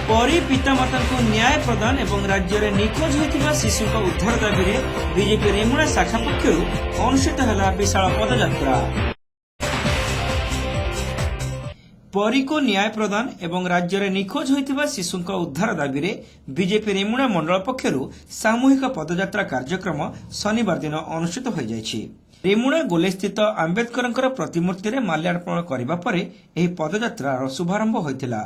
परी पितामाता को न्याय प्रदान एवं राज्य में निखोज होता शिशु उद्धार दाबी में बीजेपी रेमुणा शाखा पक्षर अनुष्ठित है विशाल पदयात्रा। परी को न्याय प्रदान एवं राज्य में निखोज होता शिशु उद्धार दाबी में बीजेपी रेमुणा मंडल पक्षर सामूहिक पदयात्रा कार्यक्रम शनिवार दिन अनुष्ठित हो जायछि। रेमुणा गोले स्थित आंबेडकर प्रतिमूर्ति में माल्यार्पण करने पर यह पदयात्रार शुभारंभ होता।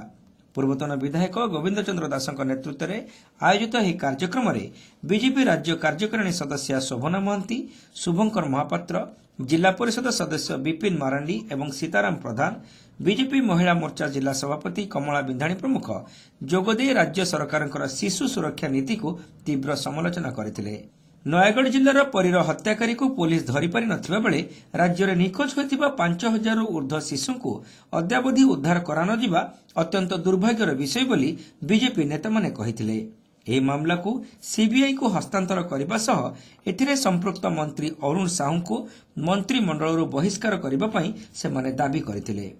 पूर्वतन विधायक गोविंद चंद्र दास नेतृत्व में आयोजित यह कार्यक्रम में बीजेपी राज्य कार्यकारिणी सदस्य शोभना महांती, शुभंकर महापात्र, जिला परिषद सदस्य विपिन मारांडी एवं सीताराम प्रधान, बीजेपी महिला मोर्चा जिला सभापति कमला बिंधाणी प्रमुख जोगदे राज्य सरकार शिशु सुरक्षा नीति को तीव्र समालोचना करथिले। नयागढ़ जिलार परीर हत्याकारी को पुलिस धरी पारि नथिबा बेले राज्य में निखोज होइतिबा 5000 ऊर्ध्व शिशु को अद्यावधि उद्धार करा न जिबा अत्यंत दुर्भाग्यर विषय बोली बीजेपी नेता माने कहिथिले। एही मामला को सीबीआई को हस्तांतर करने सह एथिरे संपृक्त मंत्री अरुण साहू को मंत्रिमंडल बहिष्कार करने पई से माने दाबी करथिले।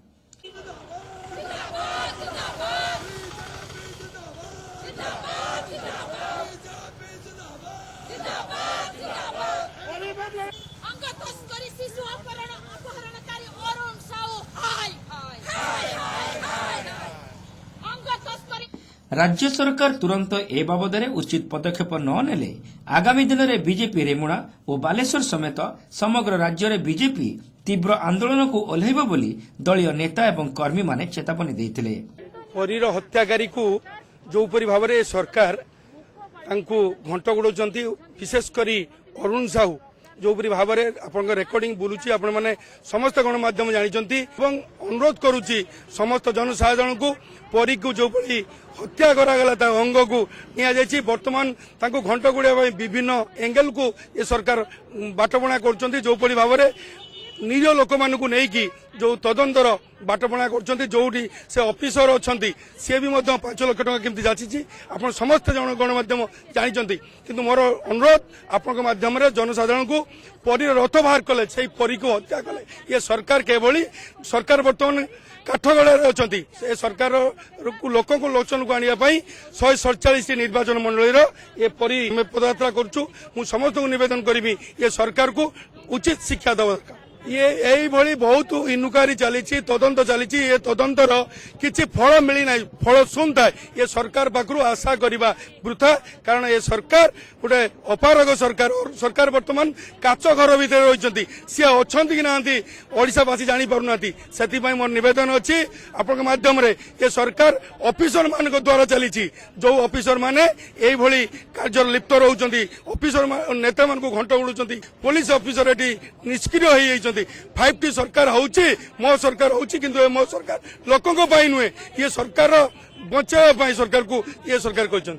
राज्य सरकार तुरंत ए बाबद उचित पदक्षेप न नेले आगामी दिन में बीजेपी रेमुणा और बालेश्वर समेत समग्र राज्य में बीजेपी तीव्र आंदोलन को ओह्लैब बोली दलीय नेता एवं कर्मी माने चेतावनी देइथिले। परीर हत्याकारी को जो भाव में सरकार घंट गुड़ाउछंती, विशेषकर अरुण साहू जो भाव में आपण रेकर्डिंग बुलूची आपण माने समस्त गणमाध्यम जानिचंती एवं अनुरोध करुची समस्त जनसाधारण को परी को जो हत्या करागला अंग को नि बर्तमान घंट गुड़ा विभिन्न एंगल को ये सरकार बाटबणा कर जो भाव में निज लोक मान नहीं जो तदंतर बाटबणा कर जो से ऑफिसर अच्छा सी भी 5 लाख टका केमती जाची आप समस्त जन गणमाध्यम जानते किंतु मोर अनुरोध आपण माध्यम जनसाधारण को परी रथ बाहर कले से परी को हत्या कले ये सरकार केवली सरकार बर्तमान काठगड़ा अच्छा सरकार लोक लोचन को आने 147 निर्वाचन मंडल ये परी पदयात्रा करुँ समस्त को निवेदन करी ये सरकार को उचित शिक्षा देवा दरकार। ये यही भली बहुत इनुकारी चली तदंत चली ये तदंतर किसी फल मिली ना फल शून्य था ये सरकार पाखु आशा करवा वृथा कारण ये सरकार गोटे अपारग सरकार और सरकार बर्तमान काच घर भितर रही सी अच्छा कि ना ओडावासी जापार से मोर नवेदन अच्छी आपण माध्यम ये सरकार ऑफिसर मान द्वारा चली जो ऑफिसर माने यही भली कार्य लिप्त रोचंती ऑफिसर नेता मान घंट उड़ुंट पुलिस ऑफिसर ये निष्क्रिय हो 5T सरकार होची मो सरकार होची किंतु मो सरकार लोकों पाई नुहे ये सरकार बचाई सरकार को ये सरकार कहते।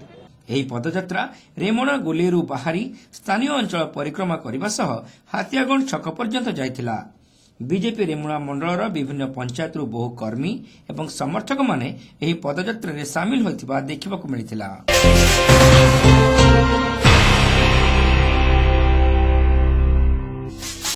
यही पदयात्रा रेमुणा गोलेरू बाहरी स्थानीय अंचल परिक्रमा करने सह हाथियागढ़ छक पर्यंत जाइथिला। बीजेपी रेमुणा मंडलर विभिन्न पंचायत बहु कर्मी एवं समर्थक माने यही पदयात्रा सामिल होइथिबा देखिबाकु मिलिथिला।